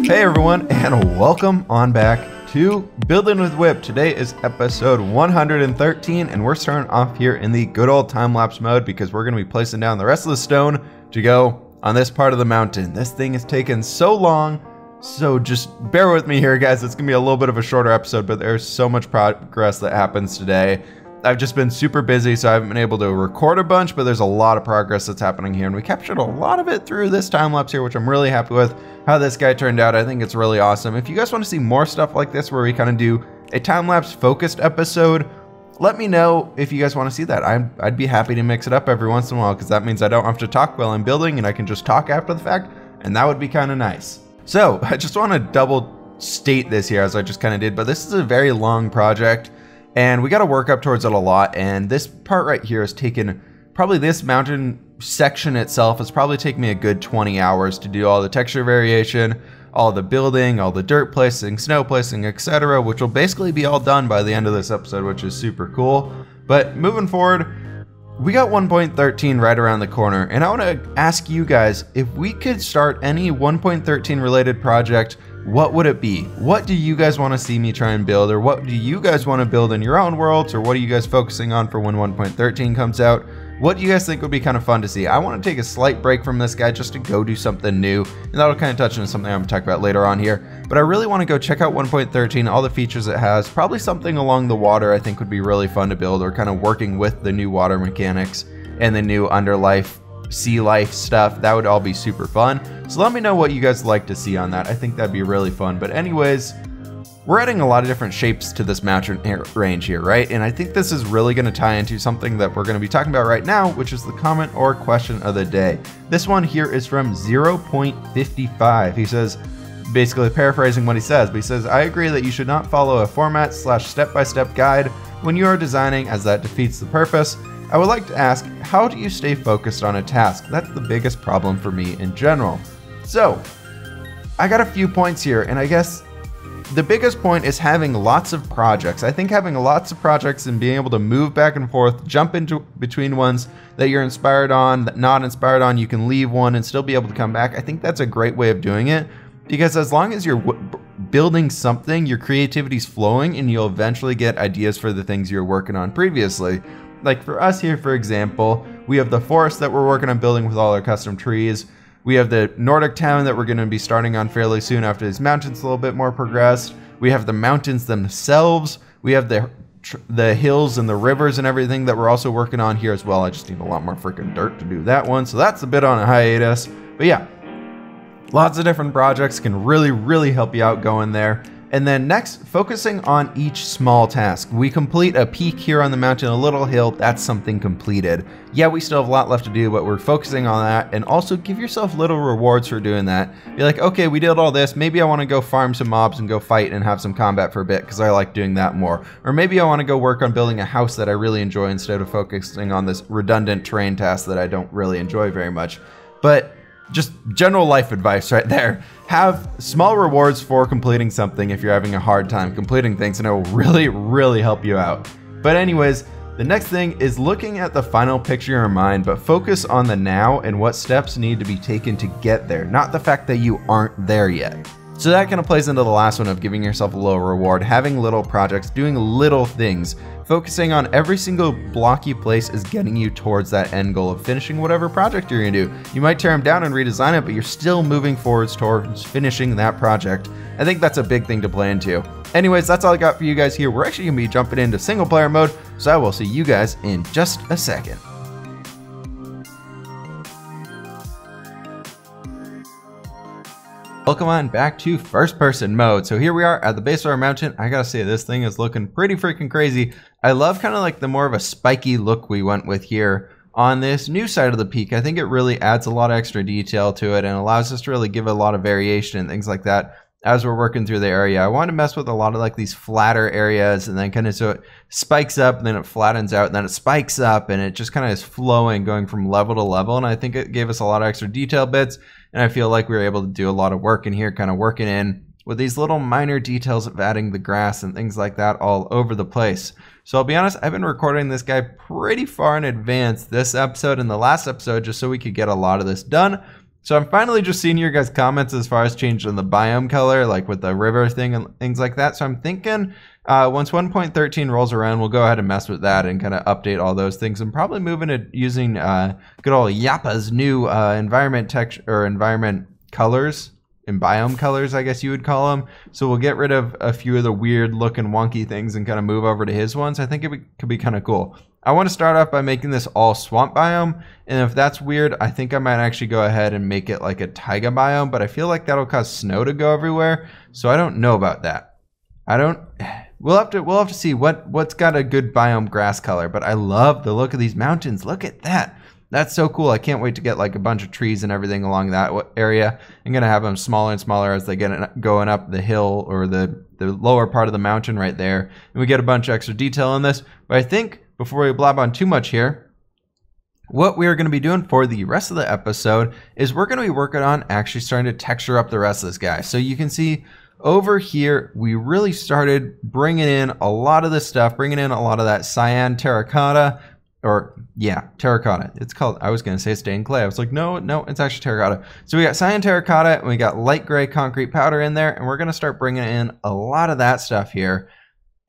Hey everyone, and welcome on back to Building with Whip. Today is episode 113, and we're starting off here in the good old time-lapse mode because we're going to be placing down the rest of the stone to go on this part of the mountain. This thing has taken so long, so just bear with me here, guys. It's going to be a little bit of a shorter episode, but there's so much progress that happens today. I've just been super busy, so I haven't been able to record a bunch, but there's a lot of progress that's happening here, and we captured a lot of it through this time lapse here, which I'm really happy with how this guy turned out. I think it's really awesome. If you guys want to see more stuff like this where we kind of do a time lapse focused episode, let me know if you guys want to see that. I'd be happy to mix it up every once in a while, because that means I don't have to talk while I'm building and I can just talk after the fact, and that would be kind of nice. So I just want to double state this here as I just kind of did, but this is a very long project. And we got to work up towards it a lot, and this part right here has taken, probably this mountain section itself has probably taken me a good 20 hours to do all the texture variation, all the building, all the dirt placing, snow placing, etc., which will basically be all done by the end of this episode, which is super cool. But moving forward, we got 1.13 right around the corner, and I want to ask you guys, if we could start any 1.13 related project, what would it be? What do you guys want to see me try and build, or what do you guys want to build in your own worlds, or what are you guys focusing on for when 1.13 comes out? What do you guys think would be kind of fun to see? I want to take a slight break from this guy just to go do something new, and that'll kind of touch into something I'm going to talk about later on here. But I really want to go check out 1.13, all the features it has. Probably something along the water I think would be really fun to build, or kind of working with the new water mechanics and the new underlife, sea life stuff. That would all be super fun. So let me know what you guys like to see on that. I think that'd be really fun. But anyways, we're adding a lot of different shapes to this mountain range here, right? And I think this is really going to tie into something that we're going to be talking about right now, which is the comment or question of the day. This one here is from 0.55. He says, basically paraphrasing what he says, but he says, I agree that you should not follow a format / step-by-step guide when you are designing, as that defeats the purpose. I would like to ask, how do you stay focused on a task? That's the biggest problem for me in general. So, I got a few points here, and I guess the biggest point is having lots of projects. I think having lots of projects and being able to move back and forth, jump into between ones that you're inspired on, that not inspired on, you can leave one and still be able to come back. I think that's a great way of doing it, because as long as you're building something, your creativity's flowing, and you'll eventually get ideas for the things you're working on previously. Like for us here, for example, we have the forest that we're working on building with all our custom trees. We have the Nordic town that we're going to be starting on fairly soon after these mountains a little bit more progressed. We have the mountains themselves. We have the hills and the rivers and everything that we're also working on here as well. I just need a lot more freaking dirt to do that one. So that's a bit on a hiatus. But yeah, lots of different projects can really help you out going there. And then next, focusing on each small task. We complete a peak here on the mountain, a little hill, that's something completed. Yeah, we still have a lot left to do, but we're focusing on that, and also give yourself little rewards for doing that. Be like, okay, we did all this, maybe I want to go farm some mobs and go fight and have some combat for a bit, because I like doing that more. Or maybe I want to go work on building a house that I really enjoy instead of focusing on this redundant terrain task that I don't really enjoy very much. But just general life advice right there. Have small rewards for completing something if you're having a hard time completing things, and it will really help you out. But anyways, the next thing is looking at the final picture in your mind, but focus on the now and what steps need to be taken to get there, not the fact that you aren't there yet. So that kind of plays into the last one of giving yourself a little reward, having little projects, doing little things. Focusing on every single block you place is getting you towards that end goal of finishing whatever project you're gonna do. You might tear them down and redesign it, but you're still moving forwards towards finishing that project. I think that's a big thing to play into. Anyways, that's all I got for you guys here. We're actually gonna be jumping into single player mode, so I will see you guys in just a second. Welcome on back to first person mode. So here we are at the base of our mountain. I gotta say, this thing is looking pretty freaking crazy. I love kind of like the more of a spiky look we went with here on this new side of the peak. I think it really adds a lot of extra detail to it and allows us to really give a lot of variation and things like that as we're working through the area. I want to mess with a lot of like these flatter areas, and then kind of so it spikes up and then it flattens out and then it spikes up, and it just kind of is flowing, going from level to level. And I think it gave us a lot of extra detail bits, and I feel like we were able to do a lot of work in here, kind of working in with these little minor details of adding the grass and things like that all over the place. So I'll be honest, I've been recording this guy pretty far in advance this episode and the last episode just so we could get a lot of this done. So I'm finally just seeing your guys' comments as far as changing the biome color, like with the river thing and things like that. So I'm thinking once 1.13 rolls around, we'll go ahead and mess with that and kind of update all those things. I'm probably moving to using good old Yappa's new environment texture or environment colors and biome colors, I guess you would call them. So we'll get rid of a few of the weird looking wonky things and kind of move over to his ones. I think it could be kind of cool. I want to start off by making this all swamp biome, and if that's weird, I think I might actually go ahead and make it like a taiga biome, but I feel like that'll cause snow to go everywhere, so I don't know about that. We'll have to see what's got a good biome grass color, but I love the look of these mountains. Look at that. That's so cool. I can't wait to get like a bunch of trees and everything along that area. I'm going to have them smaller and smaller as they get going up the hill or the lower part of the mountain right there. And we get a bunch of extra detail in this, but I think before we blab on too much here, what we are going to be doing for the rest of the episode is we're going to be working on actually starting to texture up the rest of this guy. So you can see over here, we really started bringing in a lot of this stuff, bringing in a lot of that cyan terracotta, or yeah, terracotta. It's called, I was going to say stained clay. I was like, no, it's actually terracotta. So we got cyan terracotta and we got light gray concrete powder in there, and we're going to start bringing in a lot of that stuff here.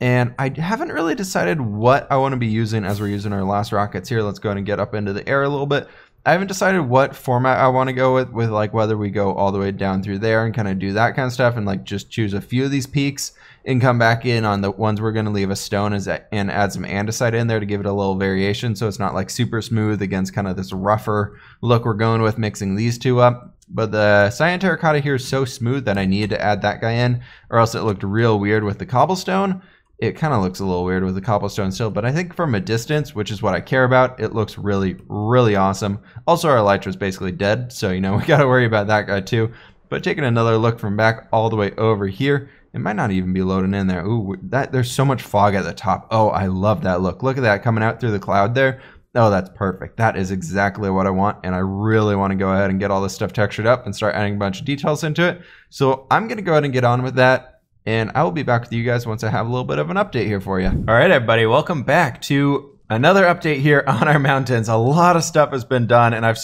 And I haven't really decided what I want to be using as we're using our last rockets here. Let's go ahead and get up into the air a little bit. I haven't decided what format I want to go with like whether we go all the way down through there and kind of do that kind of stuff and like just choose a few of these peaks and come back in on the ones we're going to leave a stone and add some andesite in there to give it a little variation so it's not like super smooth against kind of this rougher look we're going with mixing these two up. But the cyan terracotta here is so smooth that I needed to add that guy in, or else it looked real weird with the cobblestone. It kind of looks a little weird with the cobblestone still, but I think from a distance, which is what I care about, it looks really, really awesome. Also, our elytra is basically dead, so, you know, we got to worry about that guy too. But taking another look from back all the way over here, it might not even be loading in there. Ooh, there's so much fog at the top. Oh, I love that look. Look at that coming out through the cloud there. Oh, that's perfect. That is exactly what I want, and I really want to go ahead and get all this stuff textured up and start adding a bunch of details into it. So I'm going to go ahead and get on with that. And I will be back with you guys once I have a little bit of an update here for you. All right, everybody, welcome back to another update here on our mountains. A lot of stuff has been done, and I've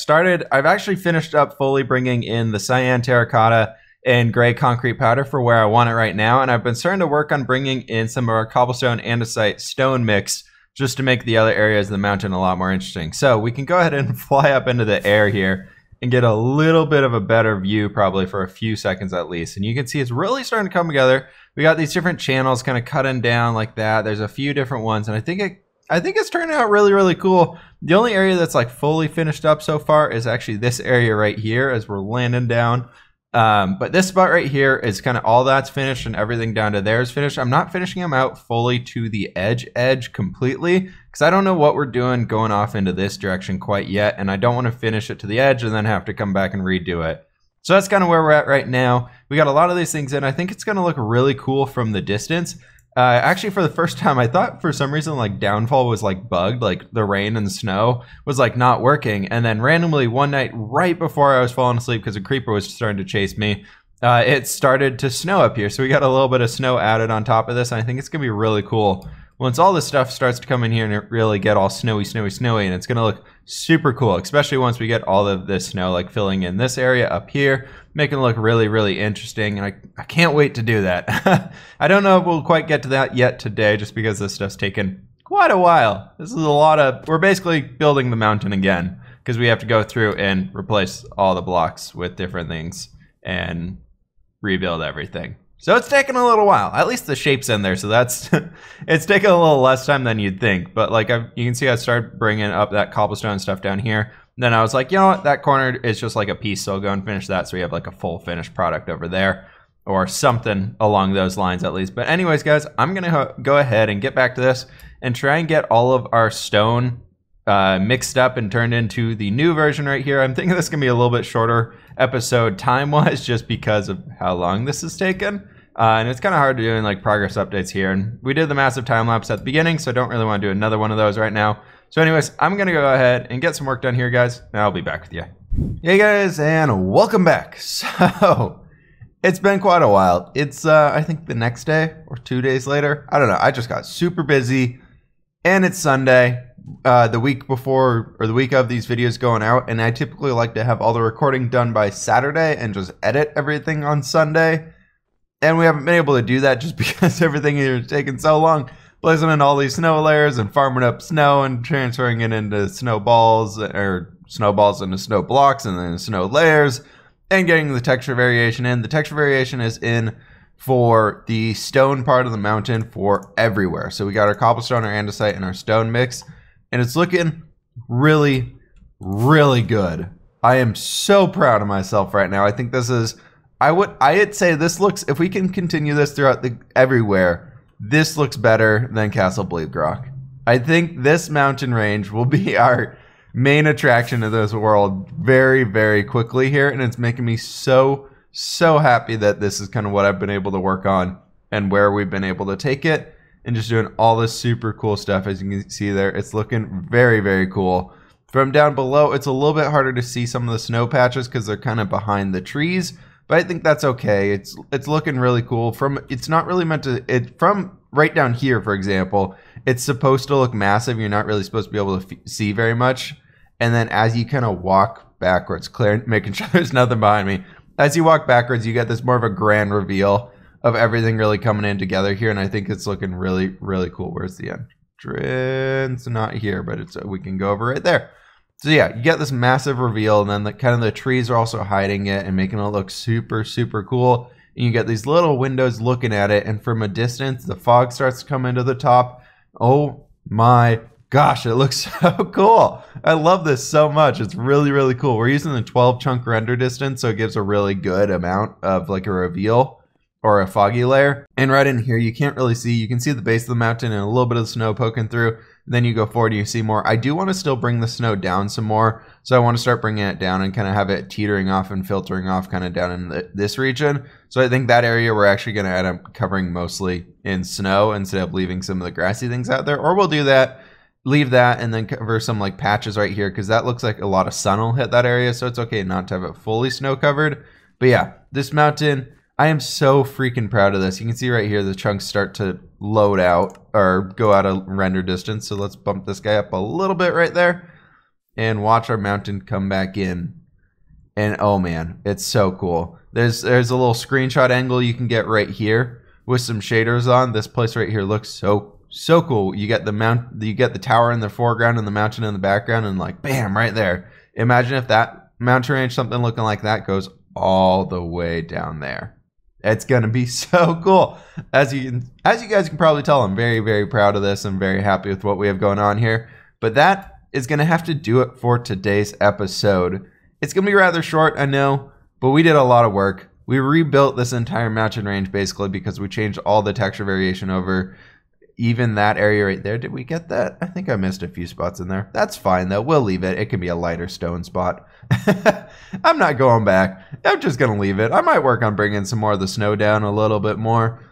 actually finished up fully bringing in the cyan terracotta and gray concrete powder for where I want it right now. And I've been starting to work on bringing in some of our cobblestone andesite stone mix just to make the other areas of the mountain a lot more interesting. So we can go ahead and fly up into the air here and get a little bit of a better view probably for a few seconds at least. And you can see it's really starting to come together. We got these different channels kind of cutting down like that. There's a few different ones, and I think it's turning out really, really cool. The only area that's like fully finished up so far is actually this area right here as we're landing down. But this spot right here is kind of all that's finished, and everything down to there is finished. I'm not finishing them out fully to the edge completely because I don't know what we're doing going off into this direction quite yet, and I don't want to finish it to the edge and then have to come back and redo it. So that's kind of where we're at right now. We got a lot of these things in. I think it's going to look really cool from the distance. Actually, for the first time, I thought for some reason like downfall was like bugged, like the rain and the snow was like not working. And then randomly one night right before I was falling asleep because a creeper was starting to chase me, it started to snow up here. So we got a little bit of snow added on top of this. And I think it's going to be really cool once all this stuff starts to come in here and it really get all snowy, and it's going to look super cool, especially once we get all of this snow like filling in this area up here, making it look really, really interesting. And I can't wait to do that. I don't know if we'll quite get to that yet today just because this stuff's taken quite a while. This is we're basically building the mountain again because we have to go through and replace all the blocks with different things and rebuild everything. So it's taken a little while. At least the shape's in there, so that's it's taken a little less time than you'd think. But like you can see, I started bringing up that cobblestone stuff down here. And then I was like, you know what, that corner is just like a piece, so I'll go and finish that so we have like a full finished product over there, or something along those lines at least. But anyways, guys, I'm gonna go ahead and get back to this and try and get all of our stone mixed up and turned into the new version right here. I'm thinking this is gonna be a little bit shorter episode time-wise just because of how long this has taken. And it's kind of hard to do in like progress updates here. And we did the massive time lapse at the beginning, so I don't really want to do another one of those right now. So anyways, I'm going to go ahead and get some work done here, guys. And I'll be back with you. Hey guys, and welcome back. So it's been quite a while. It's I think the next day or 2 days later. I don't know. I just got super busy and it's Sunday. the week before or the week of these videos going out, and I typically like to have all the recording done by Saturday and just edit everything on Sunday. And we haven't been able to do that just because everything here is taking so long. Placing in all these snow layers and farming up snow and transferring it into snowballs or snowballs into snow blocks and then snow layers and getting the texture variation in. The texture variation is in for the stone part of the mountain for everywhere. So we got our cobblestone, our andesite, and our stone mix, and it's looking really, really good. I am so proud of myself right now. I think this is, I'd say this looks, if we can continue this throughout everywhere, this looks better than Castle Bleakrock. I think this mountain range will be our main attraction of this world very, very quickly here, and it's making me so happy that this is kind of what I've been able to work on and where we've been able to take it and just doing all this super cool stuff. As you can see there, it's looking very, very cool. From down below, it's a little bit harder to see some of the snow patches because they're kind of behind the trees. But I think that's okay. It's looking really cool. It's not really meant to. From right down here, for example, it's supposed to look massive. You're not really supposed to be able to see very much. And then as you kind of walk backwards, making sure there's nothing behind me. As you walk backwards, you get this more of a grand reveal of everything really coming in together here. And I think it's looking really, really cool. Where's the entrance? Not here, but we can go over right there. So yeah, you get this massive reveal, and then the trees are also hiding it and making it look super, super cool. And you get these little windows looking at it, and from a distance, the fog starts to come into the top. Oh my gosh, it looks so cool. I love this so much. It's really, really cool. We're using the 12 chunk render distance, so it gives a really good amount of like a reveal or a foggy layer. And right in here, you can't really see. You can see the base of the mountain and a little bit of the snow poking through. Then you go forward and you see more. I do want to still bring the snow down some more. So I want to start bringing it down and kind of have it teetering off and filtering off kind of down in this region. So I think that area we're actually going to end up covering mostly in snow instead of leaving some of the grassy things out there. Or we'll do that, leave that, and then cover some like patches right here because that looks like a lot of sun will hit that area. So it's okay not to have it fully snow covered. But yeah, this mountain, I am so freaking proud of this. You can see right here the chunks start to load out or go out of render distance. So let's bump this guy up a little bit right there and watch our mountain come back in. And oh man, it's so cool. There's a little screenshot angle you can get right here with some shaders on. This place right here looks so cool. You get the tower in the foreground and the mountain in the background, and like bam, right there. Imagine if that mountain range, something looking like that, goes all the way down there. It's gonna be so cool. As you guys can probably tell, I'm very, very proud of this. I'm very happy with what we have going on here. But that is gonna have to do it for today's episode. It's gonna be rather short, I know, but we did a lot of work. We rebuilt this entire mountain range basically because we changed all the texture variation over. Even that area right there, did we get that? I think I missed a few spots in there. That's fine though, we'll leave it. It can be a lighter stone spot. I'm not going back. I'm just gonna leave it. I might work on bringing some more of the snow down a little bit more.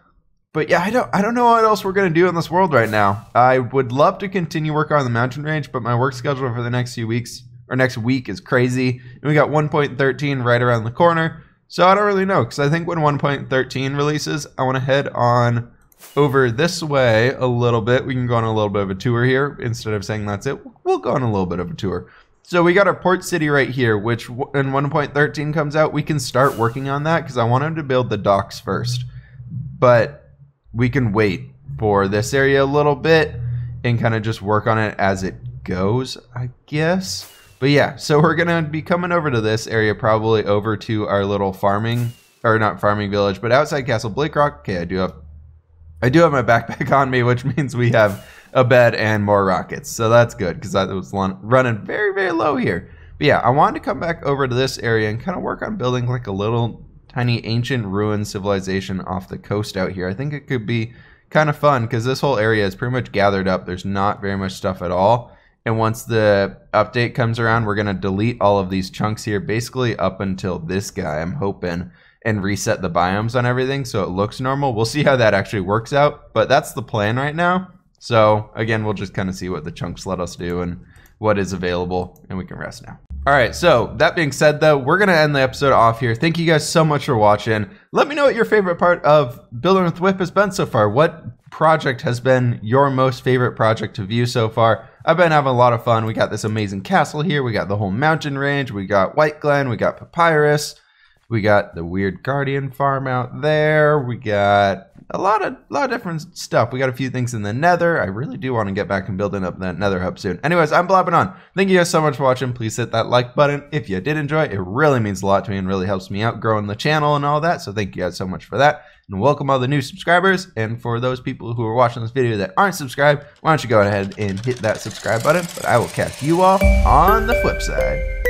But yeah, I don't know what else we're gonna do in this world right now. I would love to continue working on the mountain range, but my work schedule for the next few weeks, or next week, is crazy. And we got 1.13 right around the corner. So I don't really know, because I think when 1.13 releases, I want to head on over this way a little bit. We can go on a little bit of a tour here. Instead of saying that's it, we'll go on a little bit of a tour. So we got our port city right here, which when 1.13 comes out, we can start working on that because I wanted to build the docks first. But we can wait for this area a little bit and kind of just work on it as it goes, I guess. But yeah, so we're going to be coming over to this area, probably over to our little farming, or not farming village, but outside Castle Bleakrock. Okay, I do have my backpack on me, which means we have a bed and more rockets. So that's good because I was running very, very low here. But yeah, I wanted to come back over to this area and kind of work on building like a little tiny ancient ruined civilization off the coast out here. I think it could be kind of fun because this whole area is pretty much gathered up. There's not very much stuff at all. And once the update comes around, we're going to delete all of these chunks here, basically up until this guy, I'm hoping, and reset the biomes on everything so it looks normal. We'll see how that actually works out, but that's the plan right now. So again, we'll just kind of see what the chunks let us do and what is available, and we can rest now. All right, so that being said though, we're gonna end the episode off here. Thank you guys so much for watching. Let me know what your favorite part of building with WHIP has been so far. What project has been your most favorite project to view so far. I've been having a lot of fun. We got this amazing castle here. We got the whole mountain range. We got White Glen. We got Papyrus. We got the weird Guardian farm out there. We got a lot of different stuff. We got a few things in the Nether. I really do want to get back and building up that Nether hub soon. Anyways, I'm blabbing on. Thank you guys so much for watching. Please hit that like button if you did enjoy. It really means a lot to me and really helps me out growing the channel and all that. So thank you guys so much for that. And welcome all the new subscribers. And for those people who are watching this video that aren't subscribed, why don't you go ahead and hit that subscribe button. But I will catch you all on the flip side.